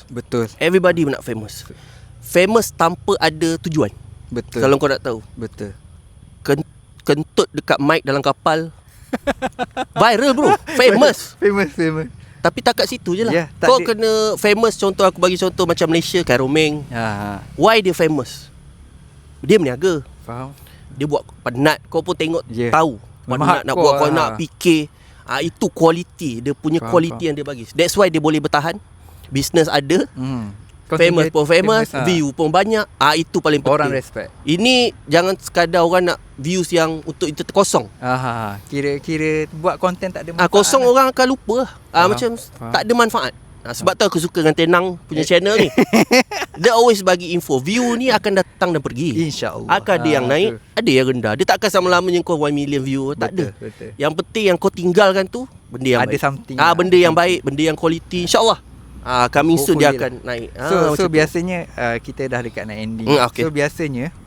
Betul. Everybody nak famous. Famous tanpa ada tujuan. Betul. Kalau kau nak tahu. Betul. Kentut dekat mic dalam kapal viral bro. Famous. Famous. Tapi tak kat situ je lah. Yeah, Kau dia... kena famous. Contoh aku bagi contoh macam Malaysia, Karomeng. Why dia famous? Dia berniaga. Faham. Dia buat penat. Kau pun tengok tahu penat nak buat, kau nak fikir. Itu quality. Dia punya quality yang dia bagi. That's why dia boleh bertahan. Business ada. Famous pun famous, view pun banyak. Itu paling penting. Orang respect. Ini jangan sekadar orang nak views yang untuk itu kosong. Kira buat konten tak ada manfaat. Kosong orang akan lupa. Macam tak ada manfaat. Sebab tu aku suka dengan Tenang punya channel ni. Dia always bagi info. View ni akan datang dan pergi. InsyaAllah. Akan ada yang naik, ada yang rendah. Dia takkan selama-lamanya kau 1 million view. Tak ada. Yang penting yang kau tinggalkan tu benda yang ada baik. Something benda yang baik, benda yang quality. InsyaAllah coming soon dia akan naik. So biasanya kita dah dekat nak ending. Okay. So biasanya